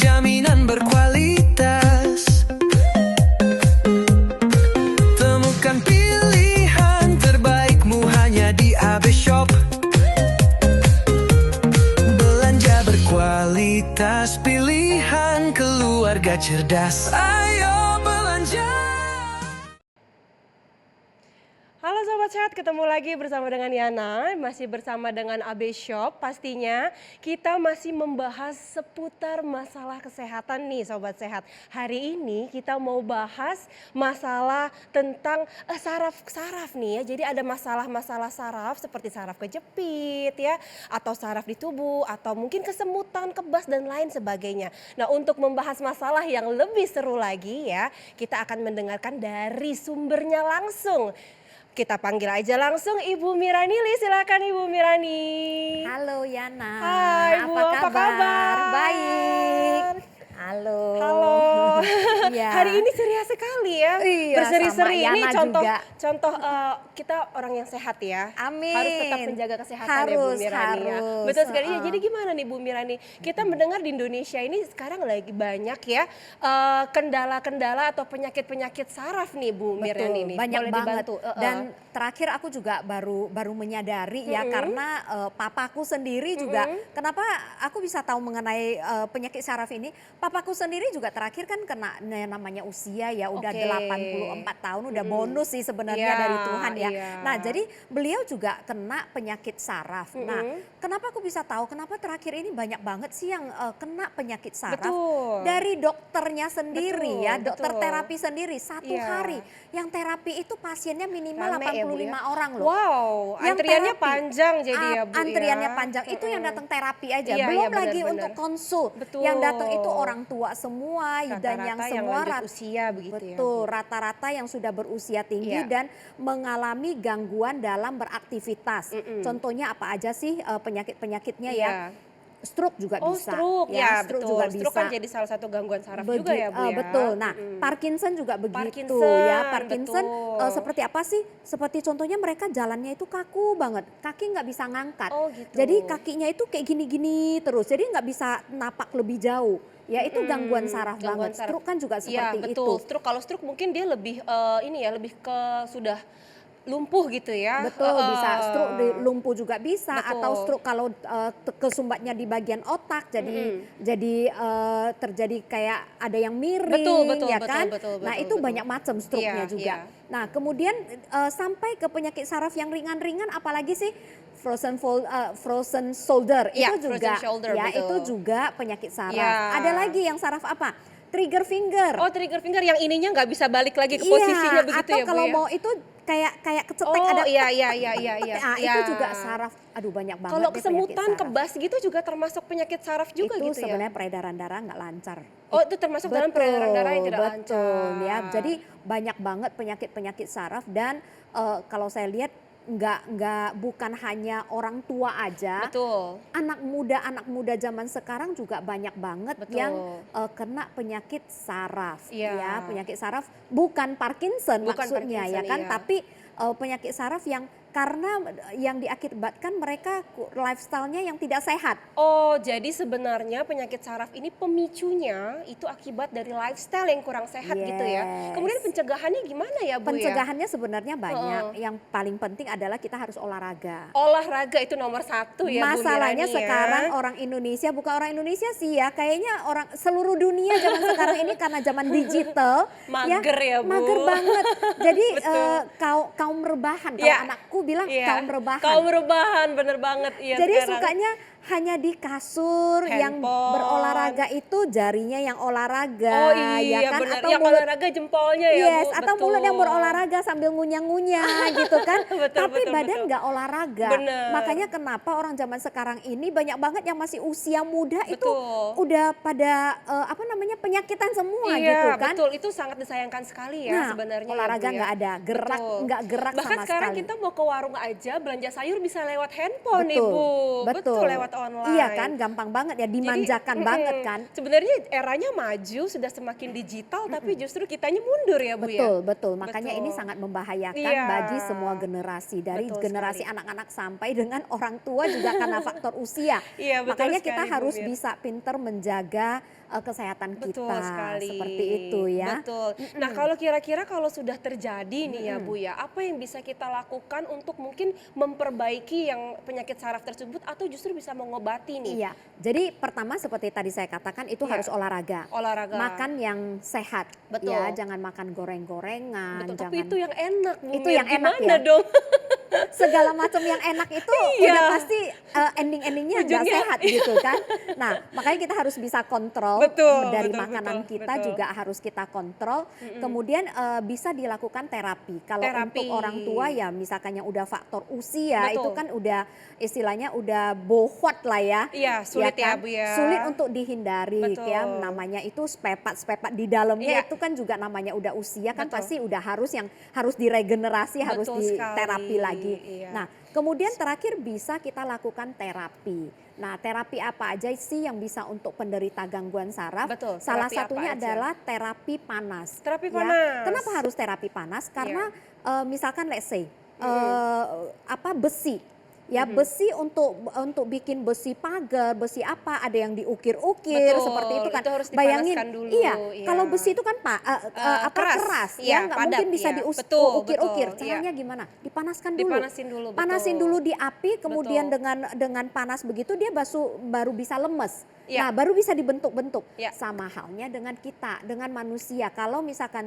jaminan berkualitas. Temukan pilihan terbaikmu hanya di AB Shop. Belanja berkualitas, pilihan keluarga cerdas. Ayo belanja. Halo Sobat Sehat, ketemu lagi bersama dengan Yana, masih bersama dengan AB Shop. Pastinya kita masih membahas seputar masalah kesehatan nih Sobat Sehat. Hari ini kita mau bahas masalah tentang saraf-saraf nih ya. Jadi ada masalah-masalah saraf seperti saraf kejepit ya, atau saraf di tubuh, atau mungkin kesemutan, kebas dan lain sebagainya. Nah, untuk membahas masalah yang lebih seru lagi ya, kita akan mendengarkan dari sumbernya langsung. Kita panggil aja langsung Ibu Miranili, silakan Ibu Mirani. Halo Yana. Hai Bu, apa kabar? Baik. Halo. Halo. Iya. Hari ini ceria sekali ya. Iya, Berseri-seri sama ini Yana contoh juga. contoh kita orang yang sehat ya. Amin. Harus tetap menjaga kesehatan ya Bu Harus, Mirani ya. harus. Betul sekali. Ya, jadi gimana nih Bu Mirani? Kita mendengar di Indonesia ini sekarang lagi banyak ya kendala-kendala atau penyakit-penyakit saraf nih Bu Mirani nih. Banyak Boleh banget. dibantu? Dan terakhir aku juga baru menyadari ya, karena papaku sendiri juga, kenapa aku bisa tahu mengenai penyakit saraf ini. Papaku sendiri juga terakhir kan kena namanya usia ya, udah Oke. 84 tahun, udah bonus sih sebenarnya Iya, dari Tuhan ya. iya. Nah, jadi beliau juga kena penyakit saraf. Nah, kenapa aku bisa tahu? Kenapa terakhir ini banyak banget sih yang kena penyakit saraf? Betul. Dari dokternya sendiri Betul, ya, dokter betul. terapi sendiri. Satu Iya. hari yang terapi itu pasiennya minimal Rame ya, Bu, 85 ya? orang loh. Wow, Yang antriannya terapi. panjang jadi ya Bu Antriannya ya. panjang, itu yang datang terapi aja. Iya, Belum iya, benar, lagi benar. untuk konsul. Betul. Yang datang itu orang tua semua dan yang Rata-rata yang semua lanjut usia begitu ya, betul, Bu. rata-rata yang sudah berusia tinggi Iya. dan mengalami gangguan dalam beraktivitas. Contohnya apa aja sih penyakit-penyakitnya ya? Iya. Stroke juga Oh, bisa. stroke ya, stroke betul. juga Stroke bisa. kan jadi salah satu gangguan saraf juga ya, Bu ya. Betul. Nah, Parkinson juga begitu Parkinson, ya. Parkinson betul. seperti apa sih? Seperti contohnya mereka jalannya itu kaku banget, kaki nggak bisa ngangkat. Oh, gitu. Jadi kakinya itu kayak gini-gini terus, jadi nggak bisa napak lebih jauh. Ya itu gangguan saraf Gangguan banget. saraf. Stroke kan juga Iya, seperti betul. itu. Stroke, kalau stroke mungkin dia lebih ini ya, lebih ke sudah lumpuh gitu ya. Betul, bisa stroke di lumpuh juga bisa, Betul. atau stroke kalau kesumbatnya di bagian otak jadi terjadi kayak ada yang miring, Betul, ya betul, kan? betul, Nah, betul, itu betul. banyak macam stroke-nya Iya, juga. iya. Nah, kemudian sampai ke penyakit saraf yang ringan-ringan, apalagi sih frozen shoulder, Iya, itu frozen juga shoulder, ya, betul. itu juga penyakit saraf. Iya. Ada lagi yang saraf apa? Trigger finger. Oh, trigger finger yang ininya nggak bisa balik lagi ke Iya, posisinya begitu atau ya, Bu kalau ya? mau itu kayak kecetek, Oh, ada iya, tek, iya, tek, iya, tek, iya, tek, iya. ah, Iya. itu juga saraf. Aduh, banyak banget Kalau deh penyakit kesemutan, saraf. kebas gitu juga termasuk penyakit saraf juga Itu gitu ya? sebenarnya peredaran darah nggak lancar. Oh, itu termasuk dalam peredaran darah yang tidak lancar. Betul ya. Jadi banyak banget penyakit-penyakit saraf dan kalau saya lihat bukan hanya orang tua aja. Betul. Anak muda zaman sekarang juga banyak banget Betul. yang kena penyakit saraf. Iya. Ya, penyakit saraf bukan Parkinson Bukan maksudnya ya Parkinson, kan, iya. tapi penyakit saraf yang karena yang diakibatkan mereka lifestyle-nya yang tidak sehat. Oh, jadi sebenarnya penyakit saraf ini pemicunya itu akibat dari lifestyle yang kurang sehat gitu ya. Yes. Kemudian pencegahannya gimana ya, Bu ya? Pencegahannya sebenarnya banyak. Yang paling penting adalah kita harus olahraga. Olahraga itu nomor satu ya, Bu Masalahnya Mirani ya. sekarang orang Indonesia, bukan orang Indonesia sih ya, kayaknya orang seluruh dunia zaman sekarang ini karena zaman digital Mager ya, Bu. mager banget. Jadi Betul. kaum rebahan, kalau Iya. anakku bilang Iya. kaum rebahan. Kaum rebahan, bener banget. Iya, Jadi sekarang. sukanya hanya di kasur, yang Handphone. berolahraga itu jarinya yang olahraga, Oh iya, ya kan? bener. Atau Yang mulut, olahraga jempolnya ya, yes, Bu. atau mulut yang berolahraga sambil ngunyah-ngunyah gitu kan. Betul, Tapi betul, badan betul. nggak olahraga. Bener. Makanya kenapa orang zaman sekarang ini banyak banget yang masih usia muda itu Betul. udah pada penyakitan semua gitu Iya, kan. betul. Itu sangat disayangkan sekali ya Nah, sebenarnya. ya, olahraga Bu, ya. nggak ada, Betul. nggak gerak Bahkan sama sekarang sekali. kita mau ke warung aja belanja sayur bisa lewat handphone, Betul, Ibu. betul. Lewat online. Iya kan, gampang banget ya, dimanjakan banget kan. Sebenarnya eranya maju, sudah semakin digital, tapi justru kitanya mundur ya, Bu ya. Betul, betul. Makanya Betul. ini sangat membahayakan Iya. bagi semua generasi. Dari Betul generasi sekali. anak-anak sampai dengan orang tua juga karena faktor usia. Iya, betul Makanya kita sekali, Bu harus Mir. bisa pinter menjaga kesehatan Betul kita. sekali. Seperti itu ya. Betul. Nah, kalau kira-kira kalau sudah terjadi nih ya Bu ya, apa yang bisa kita lakukan untuk mungkin memperbaiki yang penyakit saraf tersebut atau justru bisa mengobati nih? Iya, jadi pertama seperti tadi saya katakan itu Iya. harus olahraga. Olahraga. Makan yang sehat, Betul. ya jangan makan goreng-gorengan, Betul, jangan tapi itu yang enak Bu Itu Mir. yang enak Gimana ya? dong? segala macam yang enak itu Iya. udah pasti ending-endingnya nggak Ujungnya, sehat gitu kan. Nah makanya kita harus bisa kontrol Betul, dari betul, makanan betul, kita betul. juga harus kita kontrol. Kemudian bisa dilakukan terapi. Kalau Terapi. untuk orang tua ya misalkan yang udah faktor usia Betul. itu kan udah istilahnya udah bohwat lah ya. Iya, sulit ya, kan? Bu ya. Sulit untuk dihindari Betul. ya, namanya itu spepat di dalamnya Iya. itu kan juga namanya udah usia kan Betul. pasti udah harus diregenerasi, harus Betul diterapi sekali, lagi. iya. Nah, kemudian terakhir bisa kita lakukan terapi. Nah, terapi apa aja sih yang bisa untuk penderita gangguan saraf? Betul, Salah terapi apa satunya aja? adalah terapi panas. Terapi ya. panas. Iya. Kenapa harus terapi panas? Karena misalkan let's say besi. Ya besi untuk bikin besi pagar, besi apa, ada yang diukir-ukir Betul, seperti itu kan. itu harus Bayangin, dipanaskan dulu, iya, iya. kalau besi itu kan keras, iya, ya nggak padat, mungkin bisa iya. Betul, diukir-ukir. betul, Caranya iya. gimana? Dipanaskan dulu. Dipanasin dulu, betul. Panasin dulu di api, kemudian Betul. dengan panas begitu dia baru bisa lemes. Iya. Nah, baru bisa dibentuk-bentuk. Iya. Sama halnya dengan kita, dengan manusia. Kalau misalkan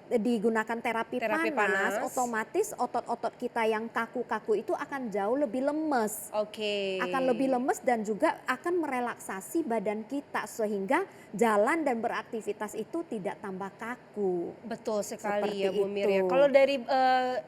digunakan terapi panas, otomatis otot-otot kita yang kaku-kaku itu akan jauh lebih lemes. Oke. Akan lebih lemes dan juga akan merelaksasi badan kita sehingga jalan dan beraktivitas itu tidak tambah kaku. Betul sekali Seperti ya Bu Mir ya. itu. Kalau dari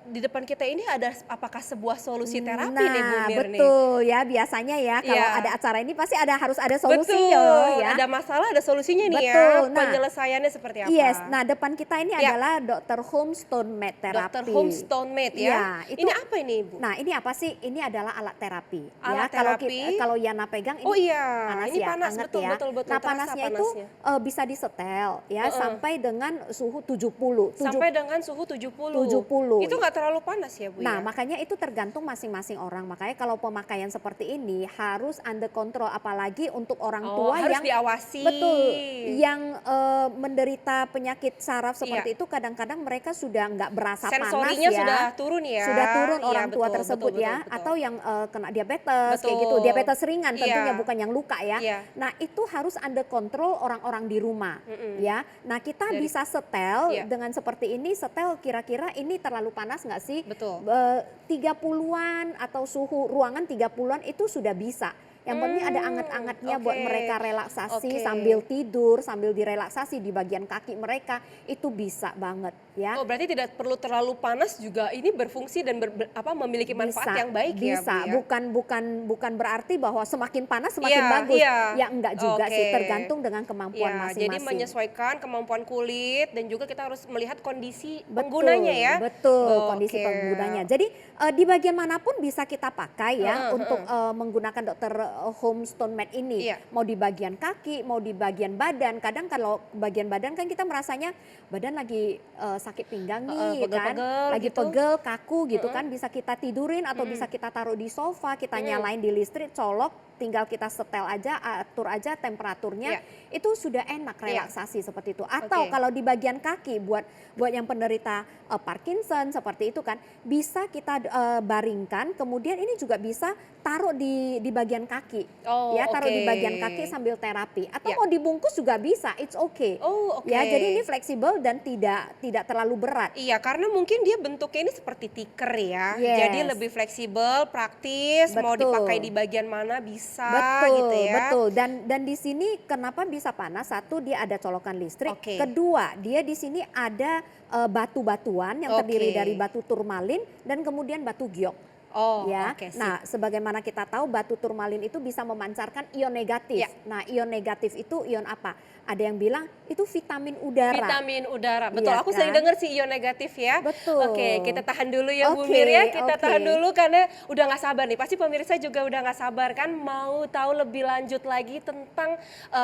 di depan kita ini ada apakah sebuah solusi terapi nih Bu Mir nih? Betul ya, biasanya ya kalau Iya. ada acara ini pasti harus ada solusi Betul, ya. ada masalah ada solusinya nih Betul. ya. Nah, Penyelesaiannya seperti apa? Yes, nah depan kita ini Ya. adalah Dr. Home Stone Mat Therapy. Dr. Home Stone Mat ya. Iya, itu- Ini apa ini Bu? Nah ini apa sih? Ini adalah alat terapi. Alat ya. Kalau terapi. kalau Yana pegang ini Oh iya, panas ini ya, panas, anget betul, ya. betul, betul, Nah terasa panasnya itu panasnya. bisa disetel ya Heeh. sampai dengan suhu 70. Sampai dengan suhu 70. 70. Itu nggak terlalu panas ya Bu Nah, ya? makanya itu tergantung masing-masing orang. Makanya kalau pemakaian seperti ini harus under control, apalagi untuk orang Oh, tua harus yang diawasi. betul, yang menderita penyakit saraf seperti Iya. itu, kadang-kadang mereka sudah nggak berasa Sensorinya panas ya. sudah turun ya. Sudah turun Iya, orang tua betul, tersebut betul, ya, betul, betul. atau yang kena diabetes kayak Betul. gitu, diabetes ringan tentunya, Iya. bukan yang luka ya. Iya. Nah itu harus under control orang-orang di rumah ya. Nah kita Dari- bisa setel Iya. dengan seperti ini, setel kira-kira ini terlalu panas nggak sih? Betul. 30-an atau suhu ruangan 30-an itu sudah bisa. Yang penting ada anget-angetnya buat oke. mereka relaksasi Oke. sambil tidur, sambil direlaksasi di bagian kaki mereka, itu bisa banget ya. Oh, berarti tidak perlu terlalu panas juga ini berfungsi dan memiliki manfaat yang baik ya, bisa. Bu ya? Bukan berarti bahwa semakin panas semakin Iya, bagus. iya. Ya enggak juga sih, Oke. tergantung dengan kemampuan Ya, masing-masing. jadi menyesuaikan kemampuan kulit dan juga kita harus melihat kondisi Betul, penggunanya ya. Betul, kondisi Oke. penggunanya. Jadi di bagian manapun bisa kita pakai ya Heeh, untuk menggunakan Dr. Home Stone Mat ini. Iya. Mau di bagian kaki, mau di bagian badan. Kadang kalau bagian badan kan kita merasanya badan lagi sakit pinggang nih kan, pegel-pegel lagi gitu. pegel, kaku gitu kan, bisa kita tidurin atau bisa kita taruh di sofa, kita nyalain di listrik, colok, tinggal kita setel aja, atur aja temperaturnya, Iya. itu sudah enak Iya. relaksasi seperti itu. Atau Oke. kalau di bagian kaki buat yang penderita Parkinson seperti itu kan, bisa kita baringkan, kemudian ini juga bisa taruh di bagian kaki. Oh, Ya, taruh di oke. bagian kaki sambil terapi. Atau Ya. mau dibungkus juga bisa, it's okay. Oh, oke. Ya, jadi ini fleksibel dan tidak terlalu berat. Iya, karena mungkin dia bentuknya ini seperti tikar ya. Yes. Jadi lebih fleksibel, praktis, mau Betul. dipakai di bagian mana bisa Betul, gitu ya. betul. Dan di sini kenapa bisa panas? Satu, dia ada colokan listrik. Oke. Kedua, dia di sini ada batu-batuan yang terdiri Oke. dari batu turmalin dan kemudian batu giok. Oh, Ya, oke, sip. nah sebagaimana kita tahu batu turmalin itu bisa memancarkan ion negatif. Ya. Nah, ion negatif itu ion apa? Ada yang bilang itu vitamin udara. Vitamin udara, betul. Iya Aku sering kan? dengar sih ion negatif ya. Betul. Oke, kita tahan dulu ya Bu Oke, Mir ya. Kita oke. tahan dulu karena udah nggak sabar nih. Pasti pemirsa juga udah nggak sabar kan mau tahu lebih lanjut lagi tentang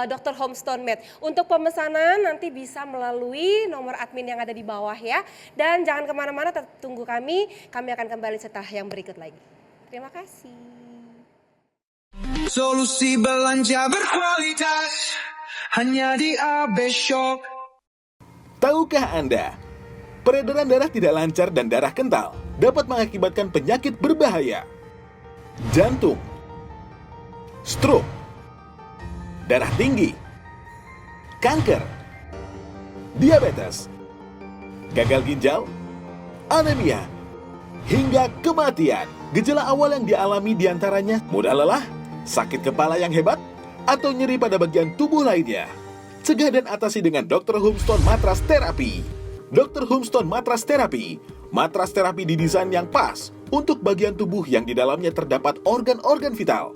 Dr. Home Stone Mat. Untuk pemesanan nanti bisa melalui nomor admin yang ada di bawah ya. Dan jangan kemana-mana, tetap tunggu kami. Kami akan kembali setelah yang berikut lagi. Terima kasih. Solusi belanja berkualitas hanya di AB Shop. Tahukah Anda, peredaran darah tidak lancar dan darah kental dapat mengakibatkan penyakit berbahaya. Jantung, stroke, darah tinggi, kanker, diabetes, gagal ginjal, anemia, hingga kematian. Gejala awal yang dialami diantaranya mudah lelah, sakit kepala yang hebat, atau nyeri pada bagian tubuh lainnya. Cegah dan atasi dengan Dr. Humstone Matras Therapy. Dr. Humstone Matras Therapy, matras terapi didesain yang pas untuk bagian tubuh yang di dalamnya terdapat organ-organ vital.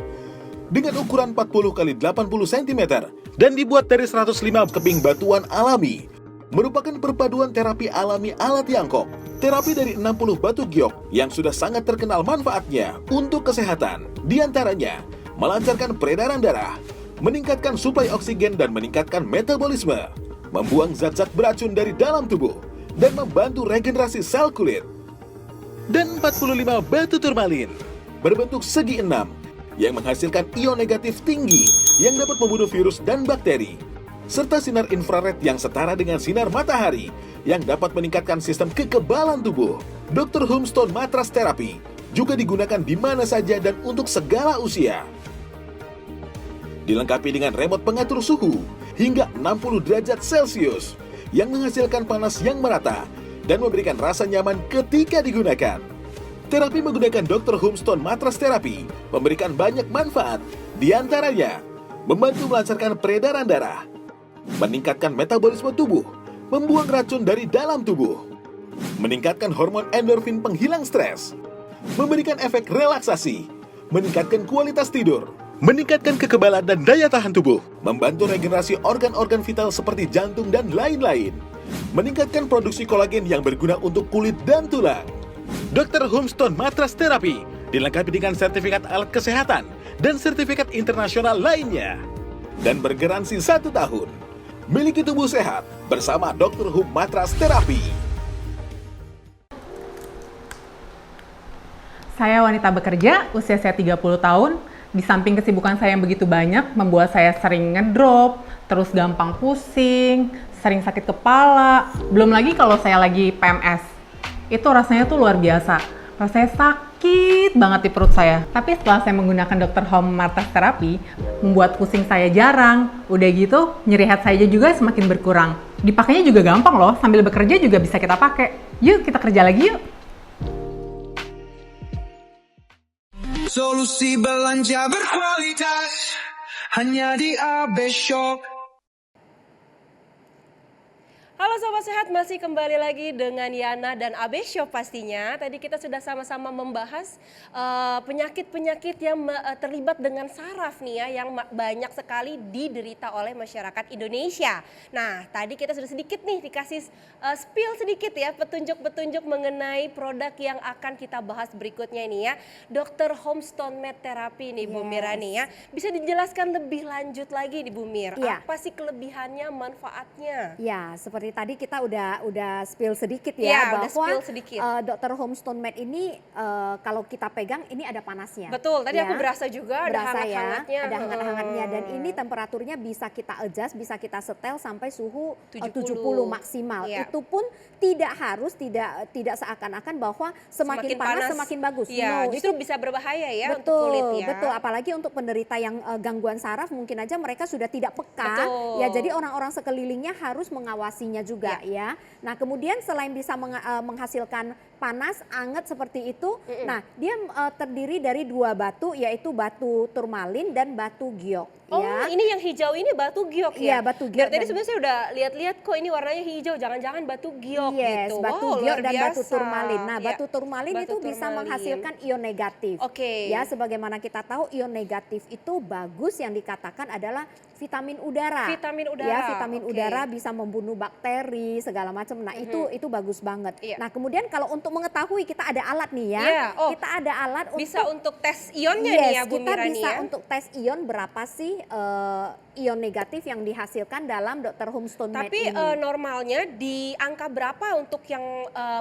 Dengan ukuran 40 x 80 cm dan dibuat dari 105 keping batuan alami, merupakan perpaduan terapi alami ala Tiongkok. Terapi dari 60 batu giok yang sudah sangat terkenal manfaatnya untuk kesehatan. Di antaranya, melancarkan peredaran darah, meningkatkan suplai oksigen dan meningkatkan metabolisme, membuang zat-zat beracun dari dalam tubuh, dan membantu regenerasi sel kulit. Dan 45 batu turmalin, berbentuk segi enam, yang menghasilkan ion negatif tinggi yang dapat membunuh virus dan bakteri, serta sinar infrared yang setara dengan sinar matahari yang dapat meningkatkan sistem kekebalan tubuh. Dr. Humstone Matras Therapy juga digunakan di mana saja dan untuk segala usia. Dilengkapi dengan remote pengatur suhu hingga 60 derajat Celcius yang menghasilkan panas yang merata dan memberikan rasa nyaman ketika digunakan. Terapi menggunakan Dr. Humstone Matras Therapy memberikan banyak manfaat, di antaranya membantu melancarkan peredaran darah, meningkatkan metabolisme tubuh, membuang racun dari dalam tubuh, meningkatkan hormon endorfin penghilang stres, memberikan efek relaksasi, meningkatkan kualitas tidur, meningkatkan kekebalan dan daya tahan tubuh, membantu regenerasi organ-organ vital seperti jantung dan lain-lain, meningkatkan produksi kolagen yang berguna untuk kulit dan tulang. Dr. Humstone Matras Therapy dilengkapi dengan sertifikat alat kesehatan dan sertifikat internasional lainnya, dan bergaransi 1 tahun. Miliki tubuh sehat bersama Dr. Hum Matras Therapy. Saya wanita bekerja, usia saya 30 tahun. Di samping kesibukan saya yang begitu banyak, membuat saya sering ngedrop, terus gampang pusing, sering sakit kepala. Belum lagi kalau saya lagi PMS. Itu rasanya tuh luar biasa. Rasanya sakit banget di perut saya. Tapi setelah saya menggunakan Dr. Hum Matras Therapy, membuat pusing saya jarang. Udah gitu, nyeri head saya juga semakin berkurang. Dipakainya juga gampang loh, sambil bekerja juga bisa kita pakai. Yuk, kita kerja lagi yuk. Solusi belanja berkualitas hanya di AB Shop. Halo Sobat Sehat, masih kembali lagi dengan Yana dan AB Shop pastinya. Tadi kita sudah sama-sama membahas penyakit-penyakit yang terlibat dengan saraf nih ya, yang banyak sekali diderita oleh masyarakat Indonesia. Nah, tadi kita sudah sedikit nih dikasih spill sedikit ya, petunjuk-petunjuk mengenai produk yang akan kita bahas berikutnya ini ya. Dr. Humstone Mat Therapy nih Bu Mira nih ya. Bisa dijelaskan lebih lanjut lagi nih Bu Mir, apa sih kelebihannya, manfaatnya? Ya, seperti tadi kita udah spill sedikit Ya, ya, udah bahwa spill sedikit. Dr. Humstone Mat ini kalau kita pegang ini ada panasnya. Betul, tadi ya. aku berasa juga ada Berasa ya, hangat-hangatnya. ada hangat-hangatnya, dan ini temperaturnya bisa kita adjust, bisa kita setel sampai suhu 70 maksimal. Iya. Itu pun tidak harus, tidak seakan-akan bahwa semakin panas semakin bagus. Iya, No, justru bisa berbahaya ya betul, untuk kulit ya. betul. Apalagi untuk penderita yang gangguan saraf, mungkin aja mereka sudah tidak peka. Betul. Ya, jadi orang-orang sekelilingnya harus mengawasinya juga ya. Nah, kemudian selain bisa menghasilkan panas, anget seperti itu, nah dia terdiri dari 2 batu, yaitu batu turmalin dan batu giok. Oh, ya. ini yang hijau ini batu giok ya? Iya, batu giok. Dari tadi sebenarnya saya udah lihat-lihat kok ini warnanya hijau, jangan-jangan batu giok Yes, gitu. batu Wow, giok luar dan batu biasa. turmalin. Nah, Ya, batu turmalin batu itu bisa turmalin. menghasilkan ion negatif. Oke. Ya, sebagaimana kita tahu ion negatif itu bagus, yang dikatakan adalah vitamin udara. Vitamin udara, Ya, vitamin oke. udara bisa membunuh bakteri segala macam. Nah, itu bagus banget. Iya. Nah, kemudian kalau untuk mengetahui, kita ada alat nih ya. Iya, oh, Kita ada alat bisa untuk tes ionnya yes, nih ya Bu kita Mira nih bisa ya. untuk tes ion berapa sih ion negatif yang dihasilkan dalam Dr. Home Stone Med Tapi ini. normalnya di angka berapa untuk yang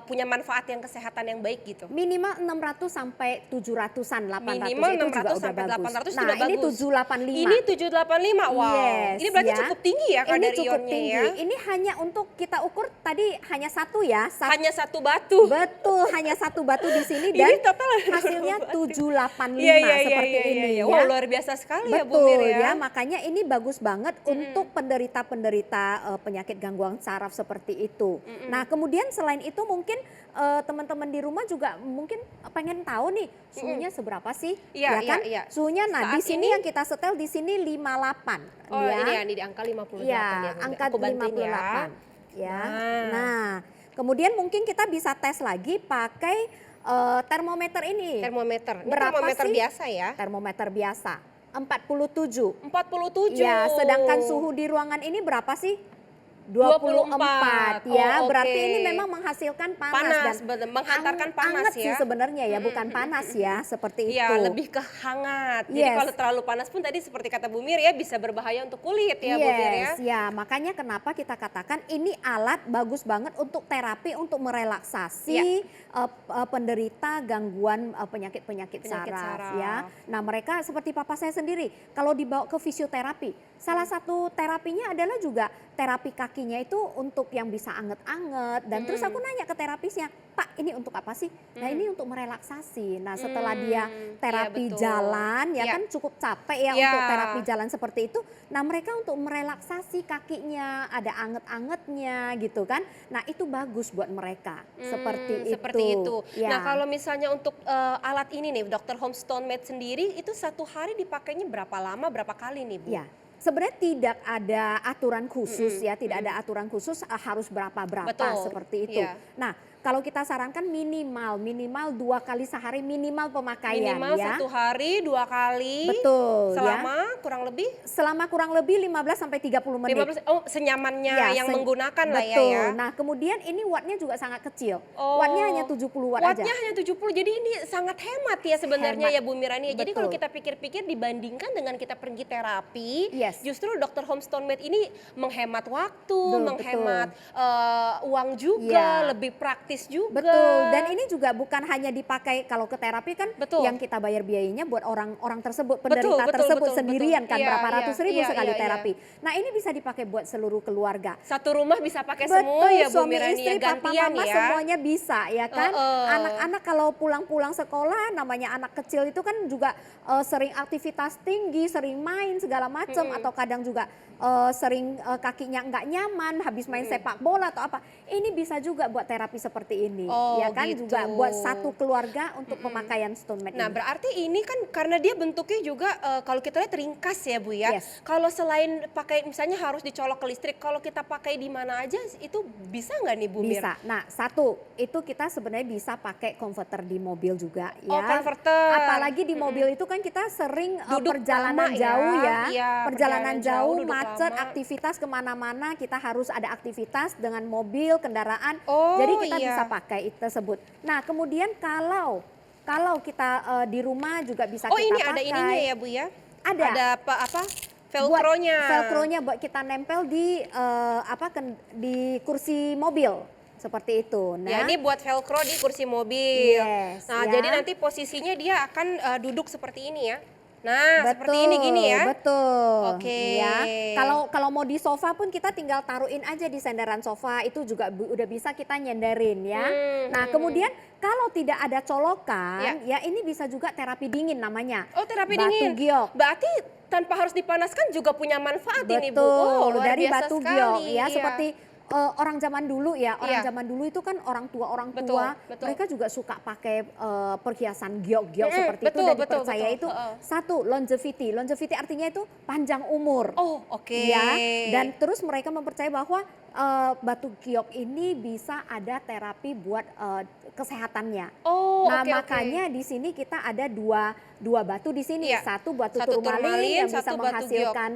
punya manfaat yang kesehatan yang baik gitu? Minimal 600 sampai 700-an, 800 Minimal itu juga 600 udah sampai bagus. 800 Nah, sudah ini bagus. 785. Ini 785, wow. Yes, Ini berarti ya. cukup tinggi ya Ini kadar cukup ionnya tinggi. ya. Ini hanya untuk kita ukur tadi hanya satu ya. Hanya satu batu. Betul, hanya satu batu di sini Ini dan total hasilnya 785 Iya, iya, seperti iya, iya, ini iya. ya. Wow, luar biasa sekali ya Bu Betul Mir ya, makanya ini bagus banget untuk penderita-penderita penyakit gangguan saraf seperti itu. Nah, kemudian selain itu mungkin teman-teman di rumah juga mungkin pengen tahu nih suhunya seberapa sih? Iya, ya kan? iya, iya. Suhunya nah di Saat sini ini- yang kita setel di sini 58 Oh ya. ini ya, ini di angka 58 Iya, ya Bu Mir. angka Aku bantuin 58 ya. Nah. Nah, kemudian mungkin kita bisa tes lagi pakai termometer ini. Termometer. Ini Berapa termometer sih? biasa ya? Termometer biasa 47. 47. Ya, sedangkan suhu di ruangan ini berapa sih? 24 ya. Oh, Berarti oke. ini memang menghasilkan panas, Panas, dan bener, menghantarkan panas anget sih ya. sebenarnya ya, bukan panas ya, seperti itu. Iya, lebih ke hangat. Jadi Yes. kalau terlalu panas pun tadi seperti kata Bu Mir ya bisa berbahaya untuk kulit ya Bu Mir ya. Yes, ya makanya kenapa kita katakan ini alat bagus banget untuk terapi untuk merelaksasi penderita gangguan penyakit-penyakit Penyakit saraf saraf. ya. Nah mereka seperti papa saya sendiri kalau dibawa ke fisioterapi, salah satu terapinya adalah juga terapi kakinya itu untuk yang bisa anget-anget dan terus aku nanya ke terapisnya, Pak ini untuk apa sih? Nah ini untuk merelaksasi. Nah setelah dia terapi betul. jalan ya Iya. kan cukup capek ya Iya. untuk terapi jalan seperti itu. Nah mereka untuk merelaksasi kakinya, ada anget-angetnya gitu kan. Nah itu bagus buat mereka, seperti itu. Seperti itu. Ya. Nah kalau misalnya untuk alat ini nih Dr. Home Stone Med sendiri itu satu hari dipakainya berapa lama, berapa kali nih Bu? Ya, sebenarnya tidak ada aturan khusus ya, tidak ada aturan khusus harus berapa-berapa Betul, seperti itu. iya. Nah, kalau kita sarankan minimal 2 kali sehari minimal pemakaian Minimal ya. 1 hari 2 kali. Betul ya. Selama kurang lebih Selama kurang lebih 15 sampai 30 menit. 15, oh senyamannya Ya, yang menggunakan lah ya. betul. Ya. Nah, kemudian ini wattnya juga sangat kecil. Oh. Wattnya hanya 70 watt Wattnya aja. hanya 70, jadi ini sangat hemat ya sebenarnya Hemat. ya Bu Mirani. Jadi kalau Betul. kita pikir-pikir dibandingkan dengan kita pergi terapi, Yes. justru Dr. Home Stone Med ini menghemat waktu, Betul, menghemat uang juga, Iya. lebih praktis juga. Betul, dan ini juga bukan hanya dipakai kalau ke terapi kan Betul. yang kita bayar biayanya buat orang tersebut, penderita betul, tersebut betul, sendirian betul. kan, Iya, berapa iya, ratus ribu iya, sekali iya, terapi. Nah ini bisa dipakai buat seluruh keluarga. Satu rumah bisa pakai Betul, semua ya Bu suami Mirani istri, ya, papa, gantian mama ya. semuanya bisa ya kan. Heeh. Anak-anak kalau pulang-pulang sekolah, namanya anak kecil itu kan juga sering aktivitas tinggi, sering main segala macam, atau kadang juga sering kakinya nggak nyaman, habis main sepak bola atau apa. Ini bisa juga buat terapi seperti ini, Oh, ya kan, gitu. juga buat satu keluarga untuk pemakaian Stone Med Nah ini. berarti ini kan karena dia bentuknya juga kalau kita lihat ringkas ya Bu ya. Yes. Kalau selain pakai misalnya harus dicolok ke listrik, kalau kita pakai di mana aja itu bisa nggak nih Bu Mir? Bisa. Nah, satu itu kita sebenarnya bisa pakai converter di mobil juga ya. Oh, converter. Apalagi di mobil itu kan kita sering Duduk perjalanan lama ya. jauh ya. Iya, perjalanan jauh, duduk macet, lama. aktivitas kemana-mana kita harus ada aktivitas dengan mobil, kendaraan. Oh, Jadi kita iya. bisa pakai itu tersebut. Nah, kemudian kalau kita di rumah juga bisa Oh kita ini pakai. ada ininya ya Bu ya? Ada. Ada apa? Velcro-nya. Velcro-nya buat kita nempel di di kursi mobil seperti itu. Nah, Ya ini buat velcro di kursi mobil. Yes, Nah ya. jadi nanti posisinya dia akan duduk seperti ini ya. Nah seperti ini gini ya. Betul. Oke. Ya. Kalau mau di sofa pun kita tinggal taruhin aja di senderan sofa, itu juga udah bisa kita nyenderin ya. Nah, kemudian kalau tidak ada colokan, ya ini bisa juga terapi dingin namanya. Oh terapi batu dingin. giok. Berarti tanpa harus dipanaskan juga punya manfaat ini Bu. Betul, Wow, luar dari biasa batu sekali. giok ya, Iya. seperti orang zaman dulu ya, orang Iya. zaman dulu itu kan orang tua Betul. mereka juga suka pakai perhiasan giok-giok seperti itu, betul, dan betul, dipercaya betul. itu Heeh. satu longevity artinya itu panjang umur. Oh oke. Ya, dan terus mereka mempercayai bahwa batu giok ini bisa ada terapi buat kesehatannya. Oh Nah, oke, oke. makanya di sini kita ada dua batu di sini. Iya. Satu batu Satu turmalin turmalin, yang bisa satu batu menghasilkan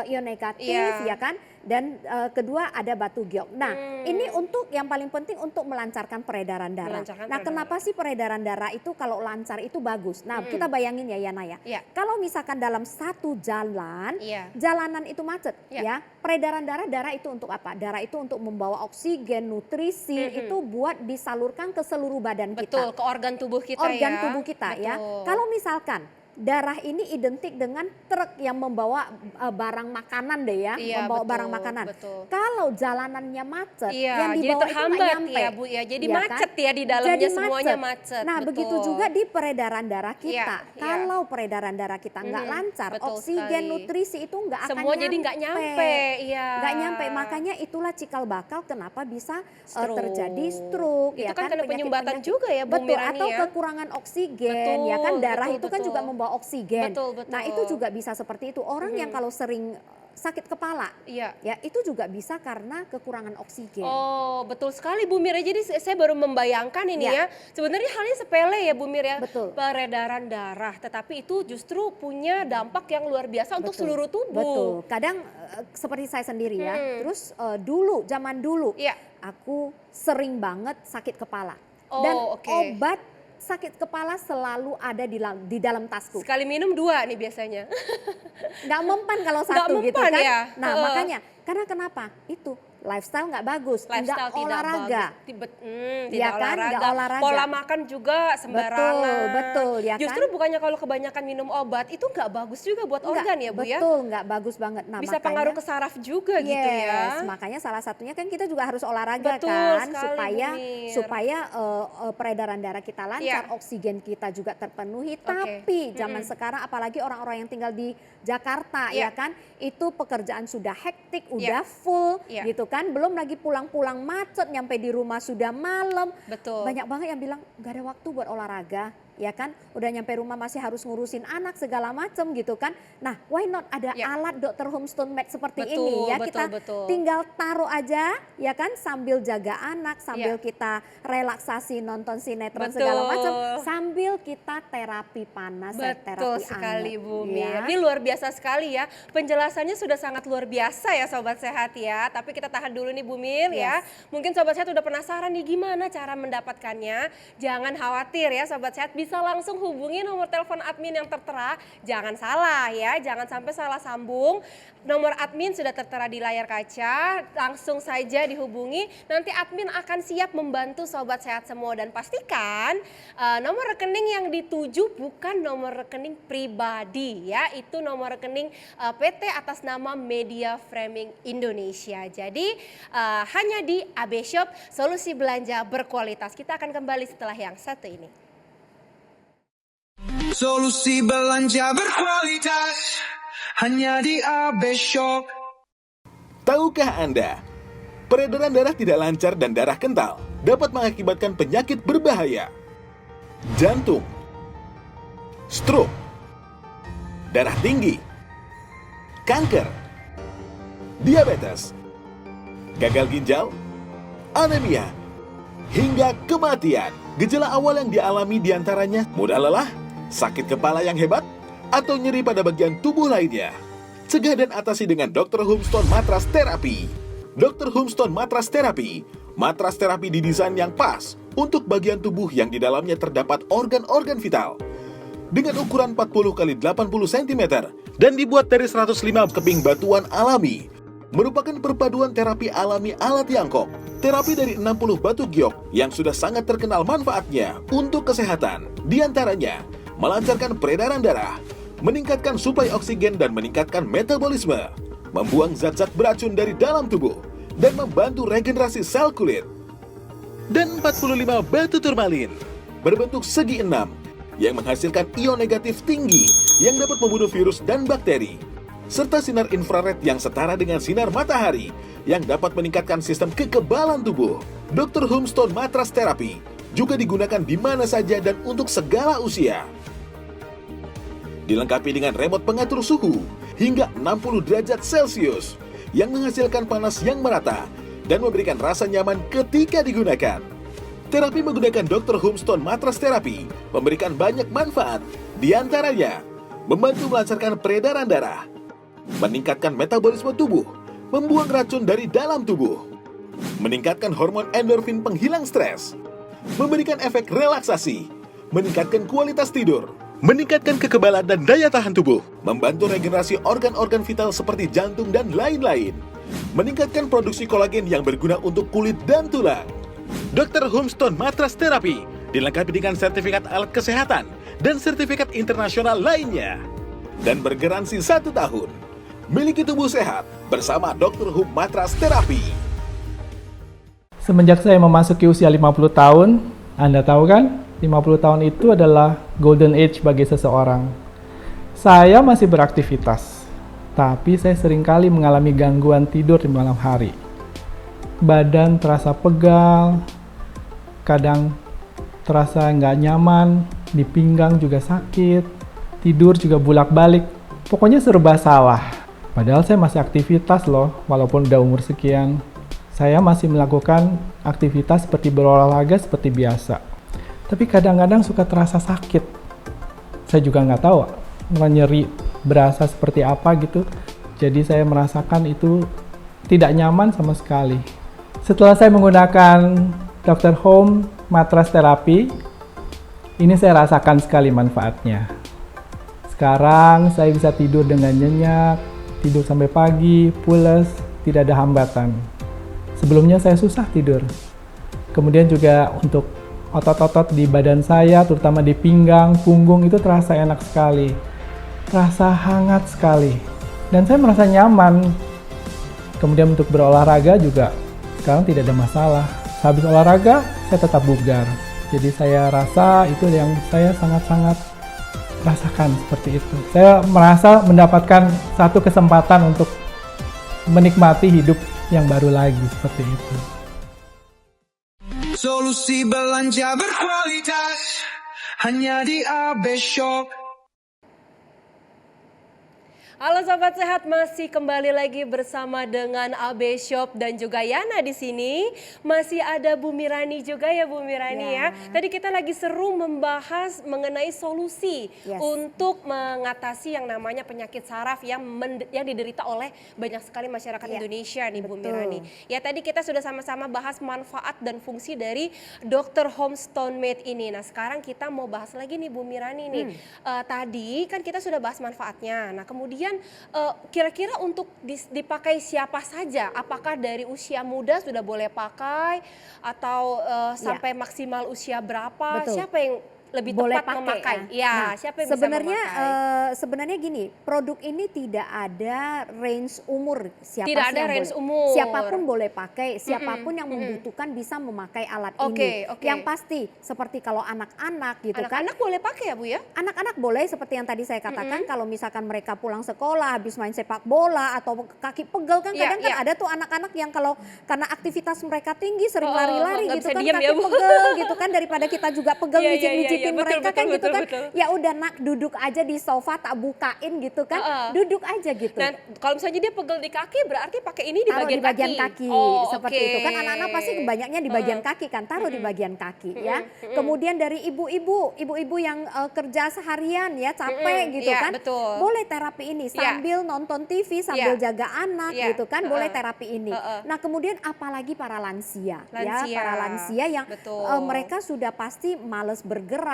ion negatif Iya. ya kan. Dan kedua ada batu giok. Nah, ini untuk yang paling penting untuk melancarkan peredaran darah. Melancarkan Nah, peredaran kenapa sih peredaran darah itu kalau lancar itu bagus? Nah, kita bayangin ya Yana ya. Iya. Kalau misalkan dalam satu jalan, Iya. jalanan itu macet Iya. ya. Peredaran darah itu untuk apa? Darah itu untuk membawa oksigen, nutrisi, itu buat disalurkan ke seluruh badan kita. Betul, ke organ tubuh kita ya. Organ tubuh kita ya. Betul. Kalau misalkan darah ini identik dengan truk yang membawa barang makanan deh ya, Iya, membawa betul, barang makanan. betul. Kalau jalanannya macet, Iya, yang jadi dibawa itu nggak terhambat nyampe. ya Bu ya. Jadi Iya kan? macet ya di dalamnya, Jadi semuanya macet. Nah, betul. begitu juga di peredaran darah kita. Iya, iya. Kalau peredaran darah kita nggak lancar, betul oksigen, sekali. nutrisi itu nggak akan Semua nyampe. jadi nggak nyampe, iya. Nggak nyampe, makanya itulah cikal bakal kenapa bisa Stroke. terjadi stroke. Itu ya kan kena penyumbatan penyakit-penyakit. juga ya Bu Betul, Mirani atau ya. kekurangan oksigen, Betul, ya kan darah betul, itu kan betul. juga membawa oksigen. Betul, betul. Nah itu juga bisa seperti itu. Orang yang kalau sering sakit kepala, Iya. ya itu juga bisa karena kekurangan oksigen. Oh, betul sekali Bu Mir. Jadi saya baru membayangkan ini Ya. ya. Sebenarnya halnya sepele ya Bu Mir ya. Betul. Peredaran darah, tetapi itu justru punya dampak yang luar biasa untuk Betul. seluruh tubuh. Betul. Kadang seperti saya sendiri ya. Terus dulu, zaman dulu, Iya. aku sering banget sakit kepala. Oh, Dan oke. obat sakit kepala selalu ada di dalam tasku. Sekali minum 2 nih biasanya. Nggak mempan kalau Nggak satu gitu mempan kan. ya? Nah Heeh. makanya, karena kenapa? Itu lifestyle nggak bagus, Lifestyle nggak olahraga. tidak Ya kan, nggak olahraga. Pola makan juga sembarangan. betul, ya kan? Justru bukannya kalau kebanyakan minum obat itu nggak bagus juga buat organ ya Bu ya. Betul, nggak bagus banget. Nah, Bisa makanya, pengaruh ke saraf juga gitu ya. makanya salah satunya kan kita juga harus olahraga Betul kan, sekali, supaya Bu Mir. supaya peredaran darah kita lancar, Iya. oksigen kita juga terpenuhi. Oke. Tapi zaman sekarang apalagi orang-orang yang tinggal di Jakarta Iya. ya kan, itu pekerjaan sudah hektik, Iya. udah full Iya. gitu kan, belum lagi pulang-pulang macet, nyampe di rumah sudah malam. Betul. Banyak banget yang bilang nggak ada waktu buat olahraga, ya kan? Udah nyampe rumah masih harus ngurusin anak segala macem gitu kan. Nah, why not ada Ya. alat Dr. Homestone Med seperti Betul, ini ya, betul, kita betul. tinggal taruh aja ya kan, sambil jaga anak, sambil Ya. kita relaksasi nonton sinetron Betul. segala macam, sambil kita terapi panas, terapi Betul sekali anget, Bu ya. Mir. Ini luar biasa sekali ya. Penjelasannya sudah sangat luar biasa ya Sobat Sehat ya. Tapi kita tahan dulu nih Bu Mir ya. Mungkin Sobat Sehat udah penasaran nih gimana cara mendapatkannya. Jangan khawatir ya Sobat Sehat, bisa langsung hubungi nomor telepon admin yang tertera. Jangan salah ya, jangan sampai salah sambung. Nomor admin sudah tertera di layar kaca, langsung saja dihubungi. Nanti admin akan siap membantu Sobat Sehat semua. Dan pastikan nomor rekening yang dituju bukan nomor rekening pribadi ya. Itu nomor rekening PT atas nama Media Framing Indonesia. Jadi hanya di AB Shop, solusi belanja berkualitas. Kita akan kembali setelah yang satu ini. Solusi belanja berkualitas hanya di AB Shop. Tahukah Anda, peredaran darah tidak lancar dan darah kental dapat mengakibatkan penyakit berbahaya. Jantung, stroke, darah tinggi, kanker, diabetes, gagal ginjal, anemia, hingga kematian. Gejala awal yang dialami diantaranya mudah lelah, sakit kepala yang hebat, atau nyeri pada bagian tubuh lainnya. Cegah dan atasi dengan Dr. Homestone Matras Therapy. Dr. Homestone Matras Therapy, matras terapi didesain yang pas untuk bagian tubuh yang di dalamnya terdapat organ-organ vital. Dengan ukuran 40 x 80 cm dan dibuat dari 105 keping batuan alami, merupakan perpaduan terapi alami ala Tiongkok. Terapi dari 60 batu giok yang sudah sangat terkenal manfaatnya untuk kesehatan. Di antaranya, melancarkan peredaran darah, meningkatkan suplai oksigen dan meningkatkan metabolisme, membuang zat-zat beracun dari dalam tubuh, dan membantu regenerasi sel kulit. Dan 45 batu turmalin, berbentuk segi 6, yang menghasilkan ion negatif tinggi yang dapat membunuh virus dan bakteri, serta sinar infrared yang setara dengan sinar matahari yang dapat meningkatkan sistem kekebalan tubuh. Dr. Homestone Matras Therapy juga digunakan di mana saja dan untuk segala usia. Dilengkapi dengan remote pengatur suhu hingga 60 derajat Celcius yang menghasilkan panas yang merata dan memberikan rasa nyaman ketika digunakan. Terapi menggunakan Dr. Homestone Matras Therapy memberikan banyak manfaat, di antaranya membantu melancarkan peredaran darah, meningkatkan metabolisme tubuh, membuang racun dari dalam tubuh, meningkatkan hormon endorfin penghilang stres, memberikan efek relaksasi, meningkatkan kualitas tidur, meningkatkan kekebalan dan daya tahan tubuh, membantu regenerasi organ-organ vital seperti jantung dan lain-lain, meningkatkan produksi kolagen yang berguna untuk kulit dan tulang. Dr. Homestone Mattress Therapy dilengkapi dengan sertifikat alat kesehatan dan sertifikat internasional lainnya. Dan bergaransi 1 tahun. Miliki tubuh sehat bersama Dr. Home Mattress Therapy. Semenjak saya memasuki usia 50 tahun, Anda tahu kan, 50 tahun itu adalah golden age bagi seseorang. Saya masih beraktivitas, tapi saya seringkali mengalami gangguan tidur di malam hari. Badan terasa pegal, kadang terasa nggak nyaman, di pinggang juga sakit, tidur juga bolak-balik, pokoknya serba salah. Padahal saya masih aktivitas loh, walaupun udah umur sekian. Saya masih melakukan aktivitas seperti berolahraga seperti biasa. Tapi kadang-kadang suka terasa sakit. Saya juga nggak tahu, nyeri berasa seperti apa gitu. Jadi saya merasakan itu tidak nyaman sama sekali. Setelah saya menggunakan Dr. Home Mattress Therapy, ini saya rasakan sekali manfaatnya. Sekarang saya bisa tidur dengan nyenyak, tidur sampai pagi, pules, tidak ada hambatan. Sebelumnya saya susah tidur. Kemudian juga untuk otot-otot di badan saya, terutama di pinggang, punggung itu terasa enak sekali. Terasa hangat sekali. Dan saya merasa nyaman. Kemudian untuk berolahraga juga sekarang tidak ada masalah. Habis olahraga, saya tetap bugar. Jadi saya rasa itu yang saya sangat-sangat rasakan seperti itu. Saya merasa mendapatkan satu kesempatan untuk menikmati hidup yang baru lagi seperti itu. Solusi belanja berkualitas hanya di AB Shop. Halo Sobat Sehat, masih kembali lagi bersama dengan AB Shop dan juga Yana di sini. Masih ada Bu Mirani juga ya Bu Mirani ya. Tadi kita lagi seru membahas mengenai solusi untuk mengatasi yang namanya penyakit saraf yang diderita oleh banyak sekali masyarakat Indonesia nih Bu Mirani. Ya tadi kita sudah sama-sama bahas manfaat dan fungsi dari Dr. Homestone Made ini. Nah sekarang kita mau bahas lagi nih Bu Mirani nih. Tadi kan kita sudah bahas manfaatnya. Nah kemudian kira-kira untuk dipakai siapa saja? Apakah dari usia muda sudah boleh pakai atau sampai maksimal usia berapa? Betul. Siapa yang lebih boleh tepat pakai memakai? ya. Nah, Siapa yang sebenarnya bisa memakai? sebenarnya gini, produk ini tidak ada range umur siapa Tidak sih ada yang range boleh. umur. Siapapun boleh pakai, siapapun yang membutuhkan bisa memakai alat ini. Yang pasti seperti kalau anak-anak gitu kan. Anak-anak boleh pakai ya Bu ya? Anak-anak boleh seperti yang tadi saya katakan kalau misalkan mereka pulang sekolah habis main sepak bola atau kaki pegel kan kadang kan ada tuh anak-anak yang kalau karena aktivitas mereka tinggi sering lari-lari gitu kan kaki pegel gitu kan daripada kita juga pegel mijit-mijitin mereka kan gitu kan. Ya udah nak duduk aja di sofa tak bukain gitu kan. Duduk aja gitu. Nah, kalau misalnya dia pegel di kaki berarti pakai ini di taruh bagian, di bagian kaki. Seperti itu kan anak-anak pasti banyaknya di bagian kaki kan, taruh di bagian kaki ya. Kemudian dari ibu-ibu yang kerja seharian ya capek gitu kan. Boleh terapi ini sambil nonton TV, sambil jaga anak gitu kan, boleh terapi ini. Nah, kemudian apalagi para lansia ya, para lansia yang mereka sudah pasti males bergerak,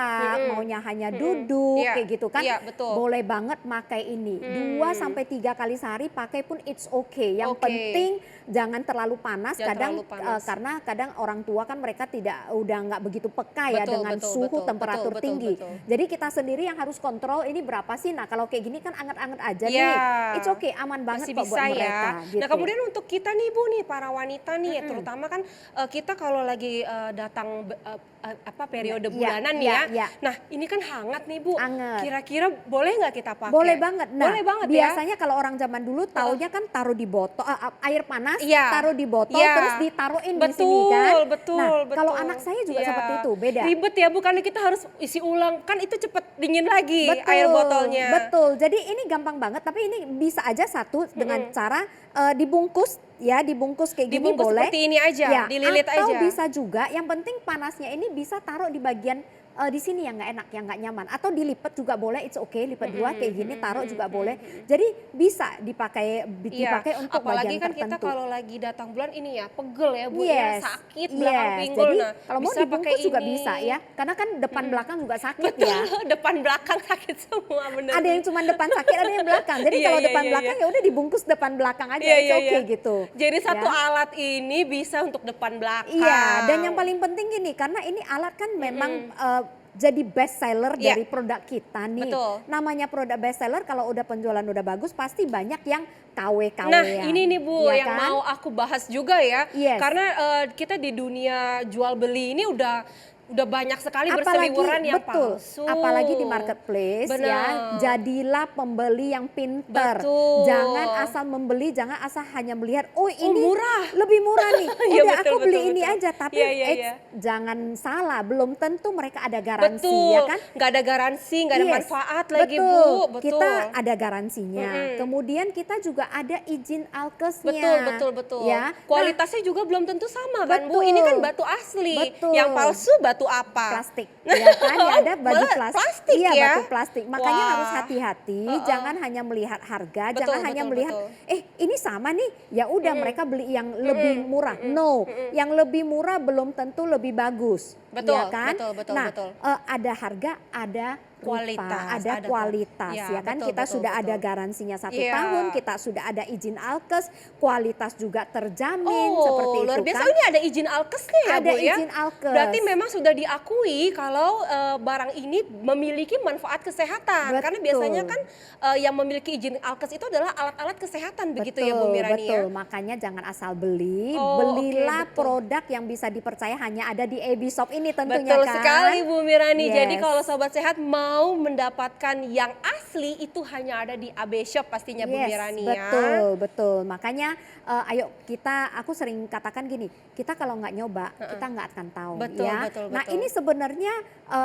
maunya hanya duduk kayak gitu kan. Boleh banget pakai ini. 2-3 kali sehari pakai pun it's okay. Yang penting jangan terlalu panas karena kadang orang tua kan mereka udah nggak begitu peka ya dengan suhu temperatur tinggi. Jadi kita sendiri yang harus kontrol ini berapa sih. Nah, kalau kayak gini kan anget-anget aja nih. It's okay, aman banget kok buat mereka. Gitu. Nah, kemudian untuk kita nih Bu nih para wanita nih terutama kan kita kalau lagi datang periode bulanan Nah, ini kan hangat nih Bu. Kira-kira boleh nggak kita pakai? Boleh banget. Nah, boleh banget biasanya kalau orang zaman dulu taunya kan taruh di botol, air panas, taruh di botol, terus ditaruhin di sini kan. Betul. Kalau anak saya juga seperti itu, beda. Ribet ya Bu, karena kita harus isi ulang, kan itu cepet dingin lagi air botolnya. Betul, jadi ini gampang banget, tapi ini bisa aja satu dengan cara dibungkus ya, dibungkus kayak gini boleh. Seperti ini aja, dililit aja. Atau bisa juga, yang penting panasnya ini bisa taruh di bagian di sini yang nggak enak, yang nggak nyaman. Atau dilipat juga boleh, it's okay, lipat dua kayak gini, taruh juga boleh. Jadi bisa dipakai untuk apalagi bagian kan tertentu. kita kalau lagi datang bulan ini ya pegel ya Bu, ya Yes, sakit belakang yes. pinggul. Jadi Nah, kalau mau bisa pakai dibungkus juga ini. bisa ya, karena kan depan belakang juga sakit Betul, ya. depan belakang sakit semua bener. Ada yang cuma depan sakit, ada yang belakang. Jadi Iya, kalau iya, depan iya, belakang iya. ya udah dibungkus depan belakang aja, Iya, it's iya, okay iya. gitu. Jadi satu Ya. alat ini bisa untuk depan belakang. Iya, dan yang paling penting gini, karena ini alat kan memang jadi best seller Iya. dari produk kita nih. Betul. Namanya produk best seller, kalau udah penjualan udah bagus, pasti banyak yang KW-KW. Nah ini nih Bu Iya yang kan? mau aku bahas juga ya. Yes. Karena kita di dunia jual beli ini udah banyak sekali berseliweran yang palsu. Apalagi di marketplace ya, Benar. jadilah pembeli yang pinter. Betul. Jangan asal membeli, jangan asal hanya melihat, oh ini murah. lebih murah nih. Iya, Udah betul, aku beli betul, ini betul. aja, tapi Iya, iya, iya. jangan salah, belum tentu mereka ada garansi Betul, ya kan. nggak ada garansi, nggak ada Yes, manfaat lagi Bu. Betul. Kita ada garansinya. Kemudian kita juga ada izin alkesnya. Betul. Ya. Kualitasnya juga belum tentu sama kan Bu. Betul. Ini kan batu asli. Betul. Yang palsu batu apa? Plastik, ya kan? Ya ada baju Malah plastik. plastik Iya, ya? batu plastik. Makanya Wah. harus hati-hati. Jangan hanya melihat harga, Betul, jangan hanya betul, melihat, betul. ini sama nih. Ya udah mereka beli yang lebih murah. No, yang lebih murah belum tentu lebih bagus. Betul, ya kan? betul, Nah, betul. ada harga, ada Kualitas, ada ada kualitas ya, ya kan. betul, Kita betul, sudah betul. ada garansinya 1 Iya. tahun, kita sudah ada izin alkes, kualitas juga terjamin seperti luar itu biasa. kan. Ini ada izin alkesnya ya Ada Bu ya? izin alkes. Berarti memang sudah diakui kalau barang ini memiliki manfaat kesehatan. Karena Betul. biasanya kan yang memiliki izin alkes itu adalah alat-alat kesehatan begitu ya Bu Mirani betul. ya? Makanya jangan asal beli, Oh, belilah oke, betul. produk yang bisa dipercaya hanya ada di AB Shop ini tentunya Betul kan. sekali Bu Mirani. Jadi Yes. kalau Sobat Sehat mau mendapatkan yang asli itu hanya ada di AB Shop pastinya Bu Yes, Mirani ya. betul. Makanya ayo aku sering katakan gini, kita kalau nggak nyoba, kita nggak akan tahu Betul, ya. betul, Nah betul. ini sebenarnya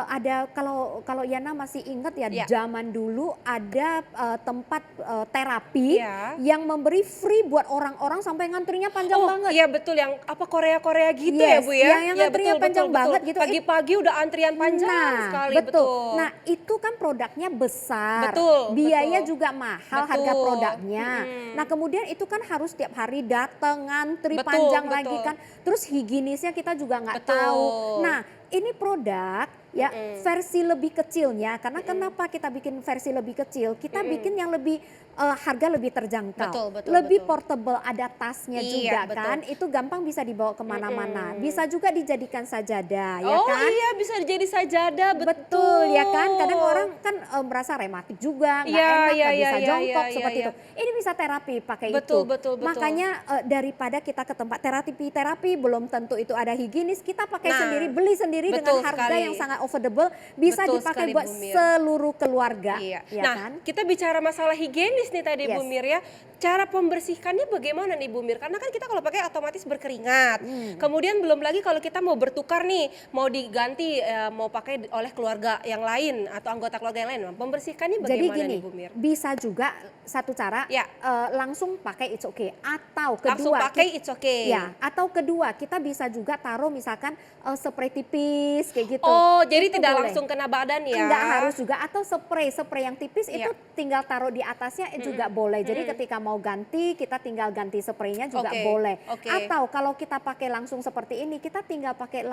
ada kalau Yana masih ingat ya, Iya. zaman dulu ada tempat terapi Iya. yang memberi free buat orang-orang sampai ngantrinya panjang Oh banget. iya betul yang apa Korea gitu ya Yes, Bu ya? yang Iya, antrian panjang banget gitu. Pagi-pagi udah antrian panjang sekali betul. Nah itu kan produknya besar, Betul, biaya betul. juga mahal Betul. harga produknya. Nah kemudian itu kan harus tiap hari datang ngantri Betul, panjang betul. lagi kan. Terus higienisnya kita juga nggak Betul. tahu. Nah ini produk ya versi lebih kecilnya, karena kenapa kita bikin versi lebih kecil? Kita bikin yang lebih harga lebih terjangkau, Betul, lebih betul. portable, ada tasnya Iya, juga betul. kan. Itu gampang bisa dibawa kemana-mana. Bisa juga dijadikan sajadah, ya Oh kan? iya bisa jadi sajadah Betul ya kan, kadang orang kan merasa rematik juga, nggak Iya, enak, iya, nggak iya, bisa iya, jongkok iya, seperti iya. itu. Ini bisa terapi pakai Betul, itu. betul, betul. Makanya daripada kita ke tempat terapi belum tentu itu ada higienis, kita pakai Nah, sendiri, beli sendiri dengan betul harga sekali. yang sangat affordable, bisa Betul dipakai sekali, buat Bu Mir. seluruh keluarga, Iya. ya Nah, kan? kita bicara masalah higienis nih tadi Bu Yes. Mir ya. Cara pembersihkannya bagaimana nih Bu Mir? Karena kan kita kalau pakai otomatis berkeringat. Kemudian belum lagi kalau kita mau bertukar nih, mau diganti mau pakai oleh keluarga yang lain atau anggota keluarga yang lain. Pembersihkannya Jadi bagaimana gini, nih Bu Mir? bisa juga satu cara Ya. langsung pakai it's okay, atau Langsung kedua pakai it's okay. Ya, atau kedua kita bisa juga taruh misalkan spray tipis kayak gitu. Oh, jadi Itu tidak boleh. langsung kena badan ya? Enggak harus juga, atau spray yang tipis Iya. itu tinggal taruh di atasnya juga boleh. Jadi ketika mau ganti, kita tinggal ganti spraynya juga Oke, boleh. oke. Atau kalau kita pakai langsung seperti ini, kita tinggal pakai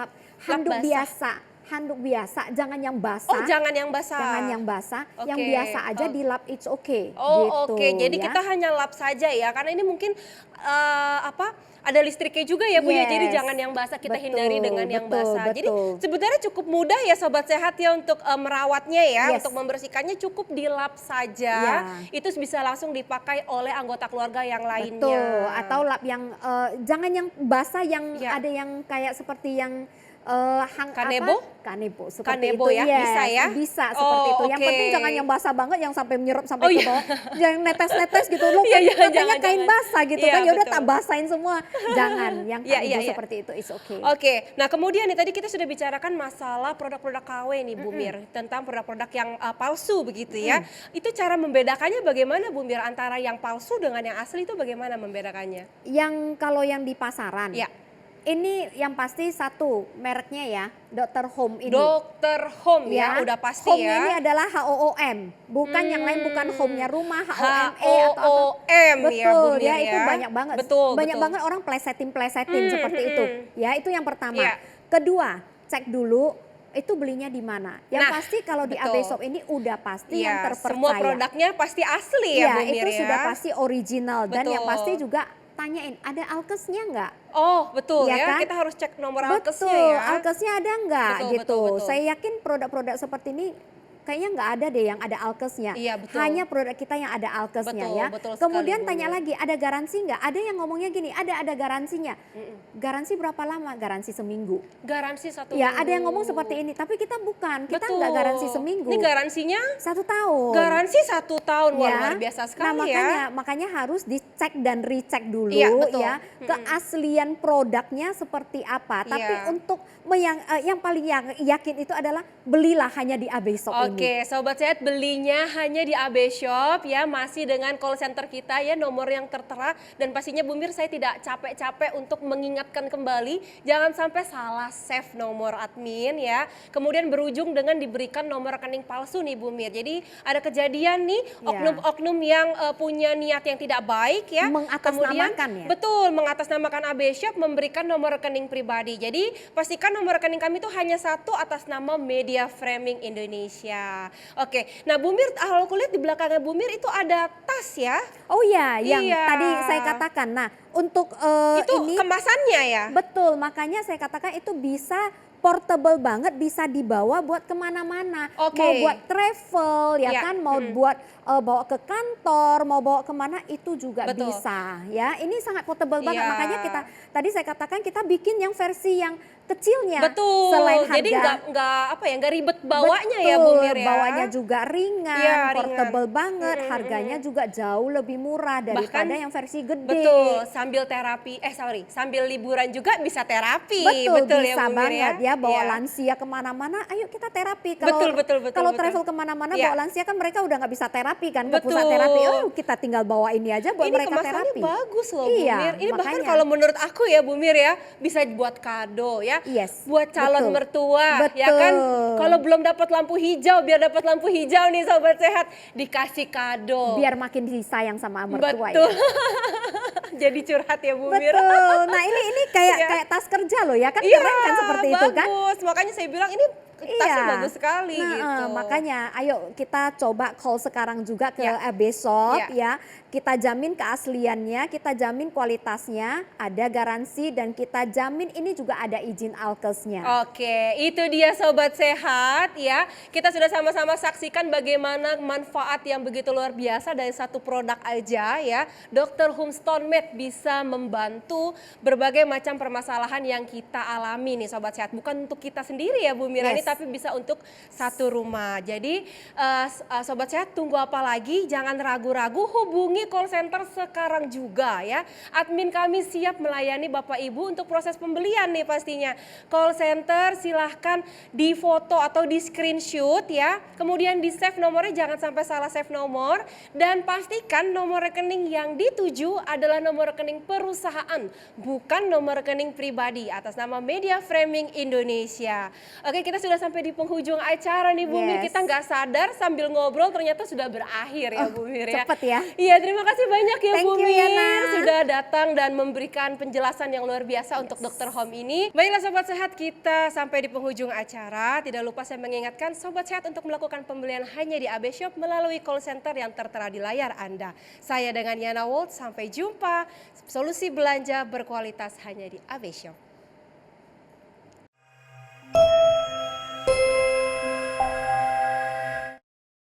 handuk basah. biasa. Handuk biasa, jangan yang basah. Oh, jangan yang basah. Jangan yang basah, yang Oke. biasa aja Oh. dilap it's okay. Oh gitu, oke, jadi ya. kita hanya lap saja ya, karena ini mungkin ada listriknya juga ya Bu ya, jadi Yes. jangan yang basah, kita Betul, hindari dengan yang betul, basah. Jadi betul. sebenarnya cukup mudah ya Sobat Sehat ya untuk merawatnya ya, Yes. untuk membersihkannya cukup dilap saja, Ya. itu bisa langsung dipakai oleh anggota keluarga yang lainnya. Betul, atau lap yang jangan yang basah, yang Ya. ada yang kayak seperti yang Kanebo? Kanebo seperti Kanebo itu. ya, Yes, bisa ya? Bisa Oh, seperti itu. Yang oke. penting jangan yang basah banget, yang sampai menyerap sampai Oh, ke iya. bawah. Yang netes-netes gitu. Lu Iya, kan iya, pakainya jangan, kain jangan. basah gitu Iya, kan. Ya udah betul. tak basahin semua. Jangan, yang Iya, Kanebo iya, iya. seperti itu is okay. Oke, nah kemudian nih tadi kita sudah bicarakan masalah produk-produk KW nih Bu Mir, tentang produk-produk yang palsu begitu ya. Itu cara membedakannya bagaimana Bu Mir, antara yang palsu dengan yang asli itu bagaimana membedakannya? Yang kalau yang di pasaran. Ya. Ini yang pasti satu mereknya ya, Dr. Home ini. Dr. Home ya, udah pasti Home ya. ini adalah HOOM, bukan yang lain, bukan home-nya rumah, HOME atau apa. HOOM ya, Bu Betul, Mir ya itu banyak banget. Betul, banyak betul. banget orang plesetin seperti itu. Ya, itu yang pertama. Iya. Kedua, cek dulu itu belinya di mana. Yang Nah, pasti kalau di betul. AB Shop ini udah pasti yang Iya, terpercaya. semua produknya pasti asli ya, Bu Mir itu ya. sudah pasti original dan yang Betul. pasti juga tanyain ada alkesnya nggak? Oh betul Iya ya, kan? kita harus cek nomor alkesnya Betul, ya. alkesnya ada nggak Betul, gitu. betul, betul. Saya yakin produk-produk seperti ini kayaknya nggak ada deh yang ada alkesnya. Iya, betul. Hanya produk kita yang ada alkesnya Betul, ya. betul sekali, Kemudian Bu tanya Mir. lagi, ada garansi nggak? Ada yang ngomongnya gini, ada garansinya. Garansi berapa lama? Garansi seminggu. Garansi 1 Ya, minggu. ada yang ngomong seperti ini, tapi kita bukan. Kita Betul. nggak garansi seminggu. Ini garansinya 1 tahun. garansi 1 tahun. Wah, Ya. luar biasa sekali Nah, ya. makanya harus dicek dan recheck dulu Iya, betul. ya keaslian produknya seperti apa. Tapi Iya. untuk yang paling yakin itu adalah belilah hanya di AB Shop ini. Oke, Sobat Sehat, belinya hanya di AB Shop ya, masih dengan call center kita ya, nomor yang tertera. Dan pastinya Bu Mir, saya tidak capek-capek untuk mengingatkan kembali, jangan sampai salah save nomor admin ya. Kemudian berujung dengan diberikan nomor rekening palsu nih Bu Mir. Jadi ada kejadian nih, Ya. oknum-oknum yang punya niat yang tidak baik ya. Mengatasnamakan ya? Betul, mengatasnamakan AB Shop, memberikan nomor rekening pribadi. Jadi pastikan nomor rekening kami itu hanya satu atas nama Media Framing Indonesia. Oke, nah Bu Mir, kalau aku lihat di belakangnya Bu Mir itu ada tas ya. Oh ya, yang Iya. tadi saya katakan. Nah, untuk Itu ini kemasannya ya. betul, makanya saya katakan itu bisa portable banget, bisa dibawa buat kemana-mana. Oke. Mau buat travel, ya Ya, kan, mau buat bawa ke kantor, mau bawa kemana itu juga Betul. bisa. Ya, ini sangat portable banget. Iya. Makanya tadi saya katakan kita bikin yang versi yang kecilnya. Betul. Selain harga. Jadi nggak ribet bawanya ya Bu Mir ya. Bawanya juga ringan, Iya, portable ringan. banget, harganya juga jauh lebih murah daripada Bahkan- yang versi gede. Betul, sambil liburan juga bisa terapi. Betul, ya bisa Bu Mir banget ya bawa Iya. lansia kemana-mana, ayo kita terapi. Betul. Kalau betul. travel kemana-mana Iya. bawa lansia kan mereka udah nggak bisa terapi kan, ke Betul. pusat terapi. Oh, kita tinggal bawa ini aja buat Ini mereka kemasannya terapi. bagus loh Iya, Bu Mir. Ini bahkan makanya. kalau menurut aku ya Bu Mir ya, bisa buat kado ya. Yes, Buat calon betul. mertua ya kan. Betul. Kalau belum dapat lampu hijau, biar dapat lampu hijau nih Sobat Sehat, dikasih kado. Biar makin disayang sama mertua Betul. ya. Jadi curhat ya Bu Mir. Betul. Nah, ini kayak Iya. kayak tas kerja loh ya kan, Iya, keren kan seperti itu kan? bagus. Makanya saya bilang ini tasnya bagus sekali Nah, gitu. makanya ayo kita coba call sekarang juga ke Ya. AB Shop Ya. ya. Kita jamin keasliannya, kita jamin kualitasnya, ada garansi dan kita jamin ini juga ada izin alkesnya. Oke, itu dia Sobat Sehat ya. Kita sudah sama-sama saksikan bagaimana manfaat yang begitu luar biasa dari satu produk aja ya. Dr. Home Stone Med bisa membantu berbagai macam permasalahan yang kita alami nih Sobat Sehat. Bukan untuk kita sendiri ya Bu Mira, Yes. ini tapi bisa untuk satu rumah. Jadi Sobat Sehat, tunggu apa lagi? Jangan ragu-ragu, hubungi call center sekarang juga ya. Admin kami siap melayani Bapak Ibu untuk proses pembelian nih pastinya. Call center silahkan di foto atau di screenshot ya. Kemudian di save nomornya, jangan sampai salah save nomor. Dan pastikan nomor rekening yang dituju adalah nomor rekening perusahaan, bukan nomor rekening pribadi atas nama Media Framing Indonesia. Oke, kita sudah sampai di penghujung acara nih Bu Mir. Yes. Kita nggak sadar sambil ngobrol ternyata sudah berakhir ya Bu Mir ya. Cepet ya. Iya, terima kasih banyak ya Thank Bu you, Mir Yana. sudah datang dan memberikan penjelasan yang luar biasa untuk Dr. Home ini. Baiklah Sobat Sehat, kita sampai di penghujung acara. Tidak lupa saya mengingatkan Sobat Sehat untuk melakukan pembelian hanya di AB Shop melalui call center yang tertera di layar Anda. Saya dengan Yana Wold, sampai jumpa. Solusi belanja berkualitas hanya di AB Shop.